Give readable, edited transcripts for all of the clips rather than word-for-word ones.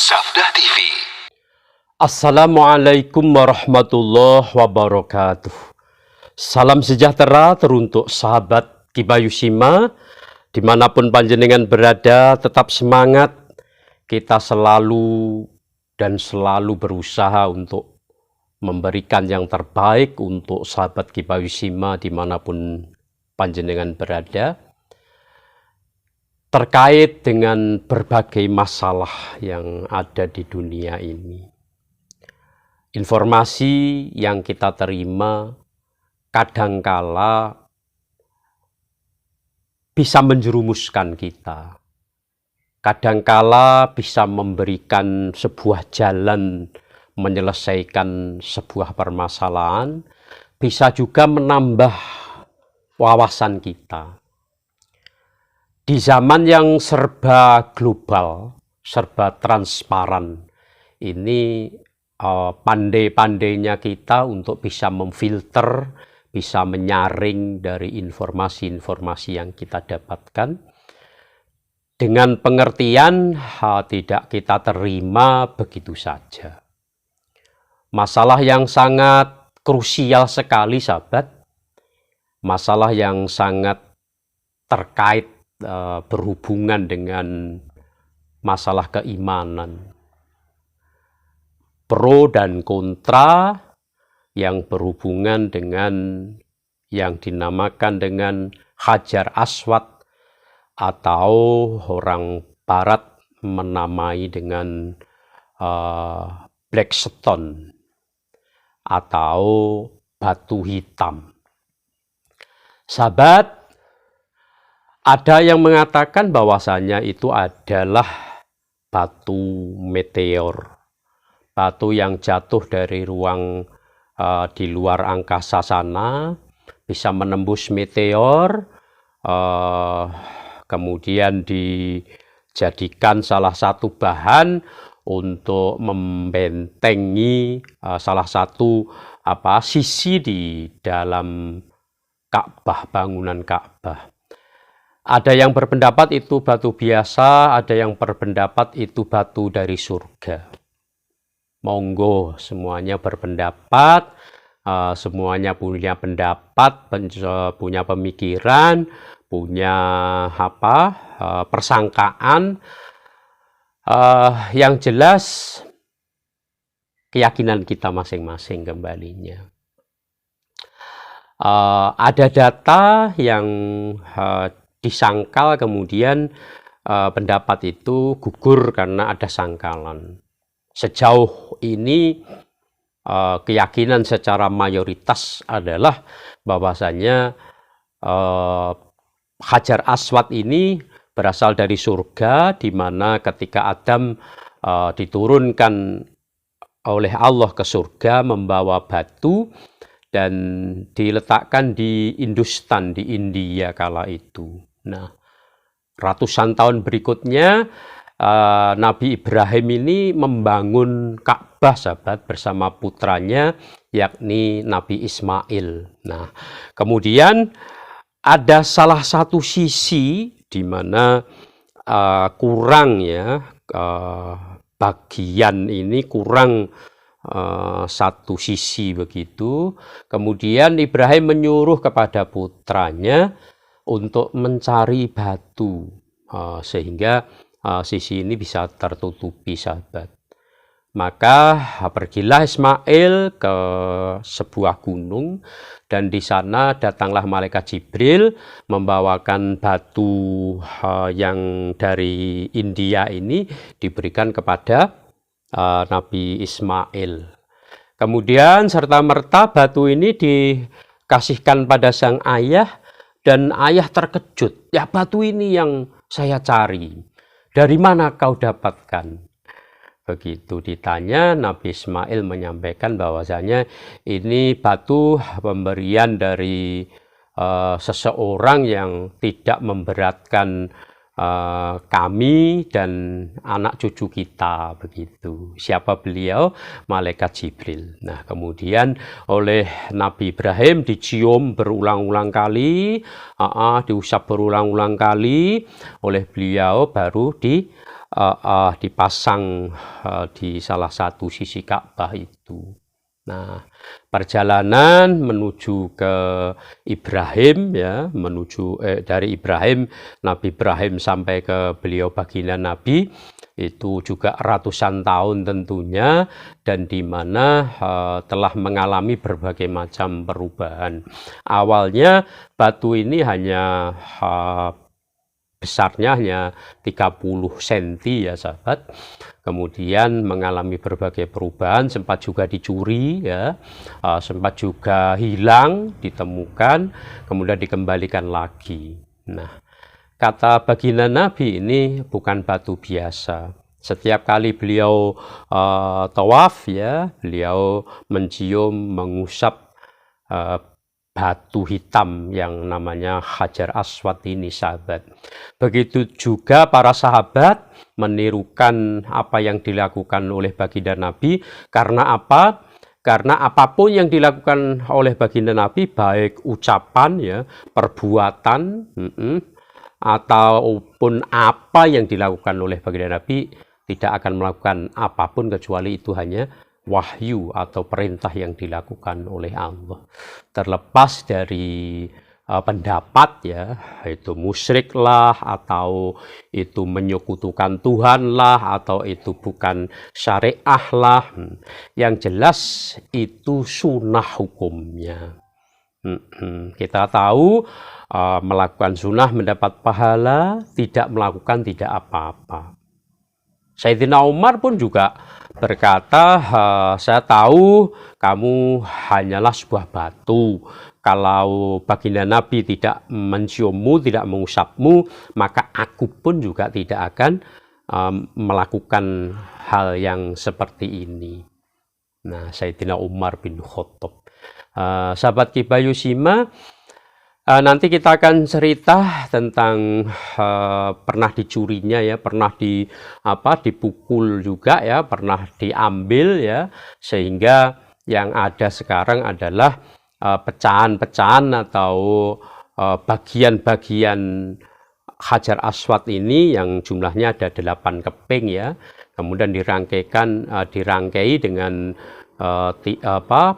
Safdah TV. Assalamualaikum warahmatullahi wabarakatuh. Salam sejahtera teruntuk sahabat Kibayushima, dimanapun panjenengan berada, tetap semangat. Kita selalu berusaha untuk memberikan yang terbaik untuk sahabat Kibayushima dimanapun panjenengan berada, terkait dengan berbagai masalah yang ada di dunia ini. Informasi yang kita terima kadangkala bisa menjerumuskan kita, kadangkala bisa memberikan sebuah jalan menyelesaikan sebuah permasalahan, bisa juga menambah wawasan kita. Di zaman yang serba global, serba transparan, ini pandai-pandainya kita untuk bisa memfilter, bisa menyaring dari informasi-informasi yang kita dapatkan. Dengan pengertian tidak kita terima begitu saja. Masalah yang sangat krusial sekali, sahabat. Masalah yang sangat terkait berhubungan dengan masalah keimanan, pro dan kontra yang berhubungan dengan yang dinamakan dengan Hajar Aswad atau orang Barat menamai dengan Black Stone atau batu hitam. Sahabat, ada yang mengatakan bahwasanya itu adalah batu meteor, batu yang jatuh dari ruang di luar angkasa sana, bisa menembus meteor, kemudian dijadikan salah satu bahan untuk membentengi salah satu sisi di dalam Ka'bah, bangunan Ka'bah. Ada yang berpendapat itu batu biasa, ada yang berpendapat itu batu dari surga. Monggo semuanya berpendapat, semuanya punya pendapat, punya pemikiran, punya persangkaan. Yang jelas keyakinan kita masing-masing kembalinya. Ada data yang disangkal, kemudian pendapat itu gugur karena ada sangkalan. Sejauh ini keyakinan secara mayoritas adalah bahwasanya Hajar Aswad ini berasal dari surga, di mana ketika Adam diturunkan oleh Allah ke surga membawa batu dan diletakkan di Hindustan, di India kala itu. Nah, ratusan tahun berikutnya Nabi Ibrahim ini membangun Ka'bah, sahabat, bersama putranya yakni Nabi Ismail. Nah, kemudian ada salah satu sisi di mana kurang bagian ini kurang satu sisi begitu. Kemudian Ibrahim menyuruh kepada putranya untuk mencari batu sehingga sisi ini bisa tertutupi, sahabat. Maka pergilah Ismail ke sebuah gunung dan di sana datanglah malaikat Jibril membawakan batu yang dari India ini diberikan kepada Nabi Ismail. Kemudian serta-merta batu ini dikasihkan pada sang ayah dan ayah terkejut. Ya, batu ini yang saya cari. Dari mana kau dapatkan? Begitu ditanya, Nabi Ismail menyampaikan bahwasanya ini batu pemberian dari seseorang yang tidak memberatkan kami dan anak cucu kita, begitu. Siapa beliau? Malaikat Jibril. Nah, kemudian oleh Nabi Ibrahim dicium berulang-ulang kali, diusap berulang-ulang kali oleh beliau, baru dipasang di salah satu sisi Ka'bah itu. Nah, perjalanan menuju ke Ibrahim ya, dari Ibrahim, Nabi Ibrahim sampai ke beliau baginda Nabi itu juga ratusan tahun tentunya, dan di mana telah mengalami berbagai macam perubahan. Awalnya batu ini hanya besarnya hanya 30 cm ya sahabat. Kemudian mengalami berbagai perubahan, sempat juga dicuri ya, sempat juga hilang, ditemukan, kemudian dikembalikan lagi. Nah, kata baginda Nabi ini bukan batu biasa. Setiap kali beliau tawaf ya, beliau mencium, mengusap batu hitam yang namanya Hajar Aswad ini sahabat. Begitu juga para sahabat menirukan apa yang dilakukan oleh baginda Nabi. Karena apa? Karena apapun yang dilakukan oleh baginda Nabi, baik ucapan ya, perbuatan, ataupun apa yang dilakukan oleh baginda Nabi, tidak akan melakukan apapun kecuali itu hanya wahyu atau perintah yang dilakukan oleh Allah. Terlepas dari pendapat ya, itu musyrik lah, atau itu menyekutukan Tuhan lah, atau itu bukan syariah lah, yang jelas itu sunnah hukumnya. Kita tahu melakukan sunnah mendapat pahala, tidak melakukan tidak apa-apa. Sayyidina Umar pun juga berkata, saya tahu kamu hanyalah sebuah batu. Kalau baginda Nabi tidak menciummu, tidak mengusapmu, maka aku pun juga tidak akan melakukan hal yang seperti ini. Nah, Sayyidina Umar bin Khattab. Sahabat Kibayusima, nanti kita akan cerita tentang pernah dicurinya ya, pernah dipukul juga ya, pernah diambil ya, sehingga yang ada sekarang adalah pecahan-pecahan atau bagian-bagian Hajar Aswad ini yang jumlahnya ada 8 keping ya, kemudian dirangkai dengan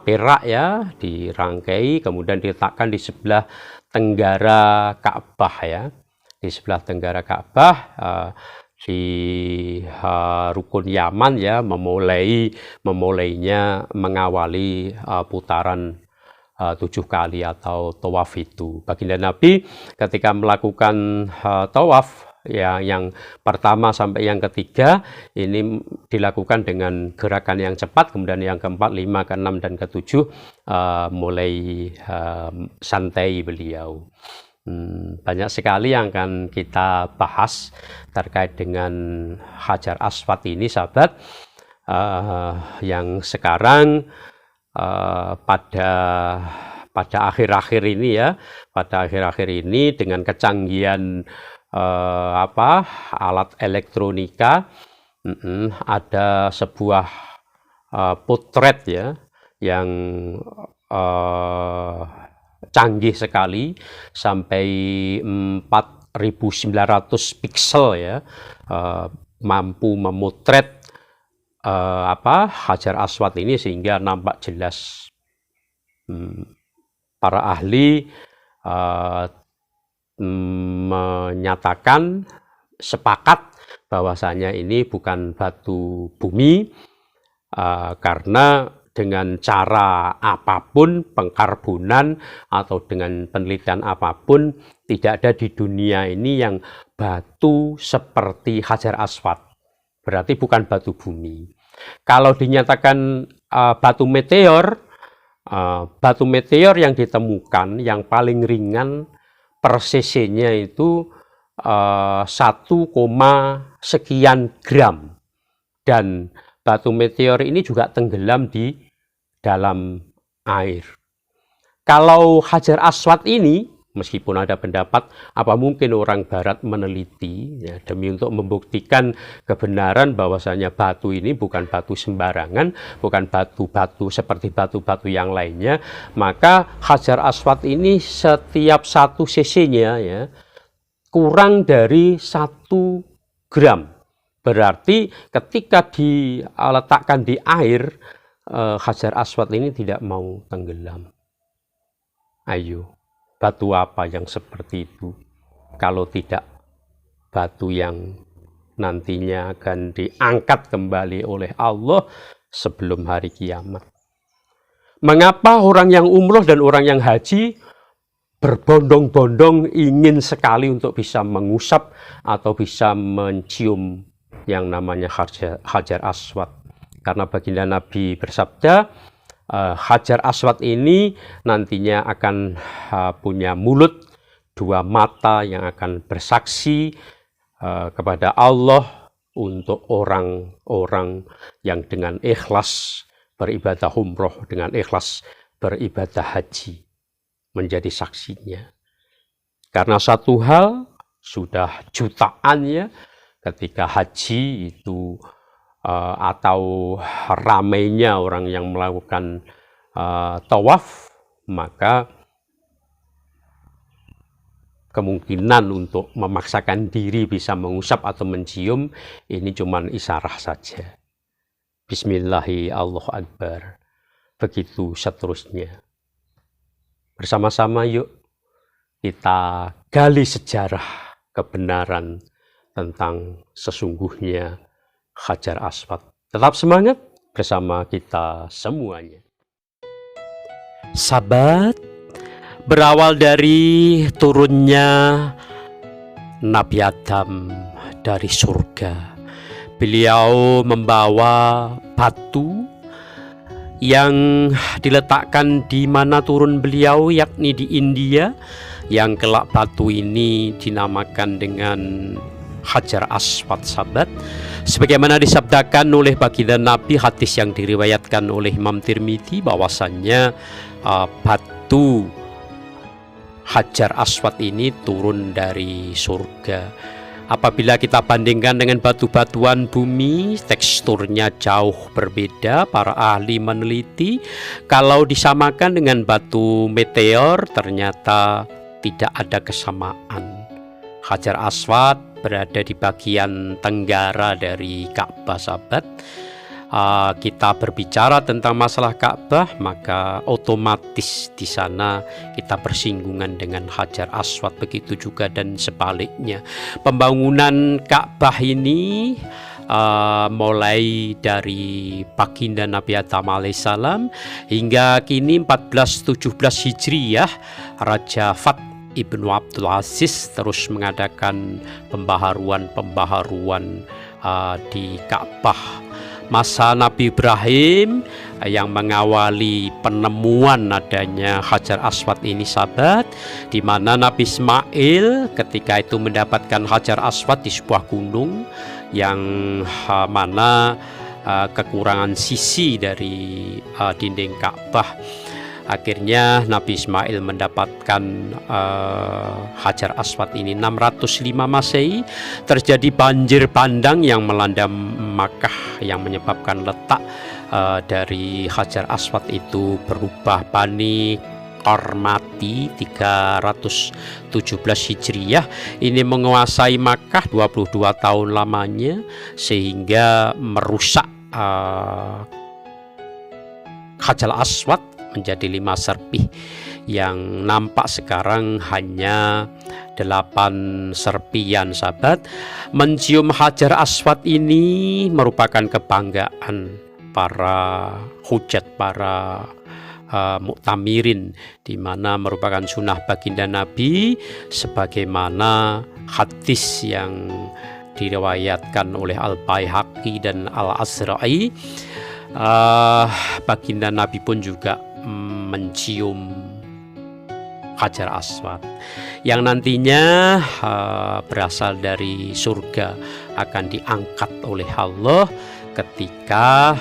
perak ya, dirangkai kemudian diletakkan di sebelah tenggara Ka'bah ya, di sebelah tenggara Ka'bah, di rukun Yaman ya, memulainya mengawali putaran 7 kali atau tawaf itu. Baginda Nabi ketika melakukan tawaf ya, yang pertama sampai yang ketiga ini dilakukan dengan gerakan yang cepat, kemudian yang keempat, 5, ke-6, dan ke-7 mulai santai beliau. Banyak sekali yang akan kita bahas terkait dengan Hajar Aswad ini sahabat, yang sekarang pada akhir-akhir ini ya, pada akhir-akhir ini dengan kecanggihan alat elektronika, ada sebuah potret ya yang canggih sekali, sampai 4900 piksel ya, mampu memotret Hajar Aswad ini sehingga nampak jelas. Para ahli menyatakan sepakat bahwasanya ini bukan batu bumi, karena dengan cara apapun, pengkarbonan atau dengan penelitian apapun, tidak ada di dunia ini yang batu seperti Hajar Aswad. Berarti bukan batu bumi. Kalau dinyatakan batu meteor yang ditemukan yang paling ringan per cc-nya itu 1, sekian gram, dan batu meteor ini juga tenggelam di dalam air. Kalau Hajar Aswad ini Meskipun ada pendapat, apa mungkin orang Barat meneliti ya, demi untuk membuktikan kebenaran bahwasanya batu ini bukan batu sembarangan, bukan batu-batu seperti batu-batu yang lainnya. Maka Hajar Aswad ini setiap 1 cc-nya ya, kurang dari 1 gram. Berarti ketika diletakkan di air, Hajar Aswad ini tidak mau tenggelam. Ayo. Batu apa yang seperti itu kalau tidak batu yang nantinya akan diangkat kembali oleh Allah sebelum hari kiamat? Mengapa orang yang umroh dan orang yang haji berbondong-bondong ingin sekali untuk bisa mengusap atau bisa mencium yang namanya Hajar Aswad? Karena baginda Nabi bersabda, Hajar Aswad ini nantinya akan punya mulut, 2 mata yang akan bersaksi kepada Allah untuk orang-orang yang dengan ikhlas beribadah umroh, dengan ikhlas beribadah haji, menjadi saksinya. Karena satu hal sudah jutaan ya, ketika haji itu atau ramainya orang yang melakukan tawaf, maka kemungkinan untuk memaksakan diri bisa mengusap atau mencium ini cuma isyarah saja. Bismillahi Allahu Akbar. Begitu seterusnya. Bersama-sama yuk kita gali sejarah kebenaran tentang sesungguhnya Hajar Aswad. Tetap semangat bersama kita semuanya. Sahabat, berawal dari turunnya Nabi Adam dari surga, beliau membawa batu yang diletakkan di mana turun beliau, yakni di India, yang kelak batu ini dinamakan dengan Hajar Aswad, sahabat. Sebagaimana disabdakan oleh baginda Nabi, hadis yang diriwayatkan oleh Imam Tirmidzi, bahwasannya batu Hajar Aswad ini turun dari surga. Apabila kita bandingkan dengan batu-batuan bumi, teksturnya jauh berbeda. Para ahli meneliti, kalau disamakan dengan batu meteor, ternyata tidak ada kesamaan. Hajar Aswad berada di bagian tenggara dari Ka'bah, sahabat. Kita berbicara tentang masalah Ka'bah, maka otomatis di sana kita bersinggungan dengan Hajar Aswad, begitu juga dan sebaliknya. Pembangunan Ka'bah ini mulai dari baginda Nabi Adam alaihissalam hingga kini 1417 Hijriyah, Raja Fath Ibnu Abdul Aziz terus mengadakan pembaharuan di Ka'bah. Masa Nabi Ibrahim yang mengawali penemuan adanya Hajar Aswad ini, sahabat, di mana Nabi Ismail ketika itu mendapatkan Hajar Aswad di sebuah gunung yang mana kekurangan sisi dari dinding Ka'bah. Akhirnya Nabi Ismail mendapatkan Hajar Aswad ini. 605 Masehi terjadi banjir bandang yang melanda Makkah yang menyebabkan letak dari Hajar Aswad itu berubah. Bani Qarmati 317 Hijriyah ini menguasai Makkah 22 tahun lamanya, sehingga merusak Hajar Aswad menjadi 5 serpih yang nampak sekarang hanya 8 serpian, sahabat. Mencium Hajar Aswad ini merupakan kebanggaan para hujat, para muktamirin, di mana merupakan sunnah baginda Nabi, sebagaimana hadis yang diriwayatkan oleh Al-Baihaqi dan Al-Azra'i. Baginda Nabi pun juga mencium Hajar Aswad yang nantinya berasal dari surga, akan diangkat oleh Allah ketika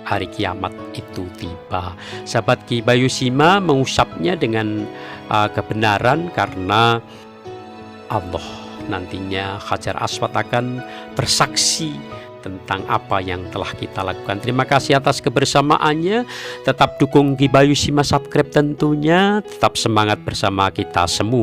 hari kiamat itu tiba. Sahabat Ki Bayu Sima mengusapnya dengan kebenaran, karena Allah nantinya Hajar Aswad akan bersaksi tentang apa yang telah kita lakukan. Terima kasih atas kebersamaannya. Tetap dukung Ki Bayu Sima, subscribe tentunya. Tetap semangat bersama kita semua.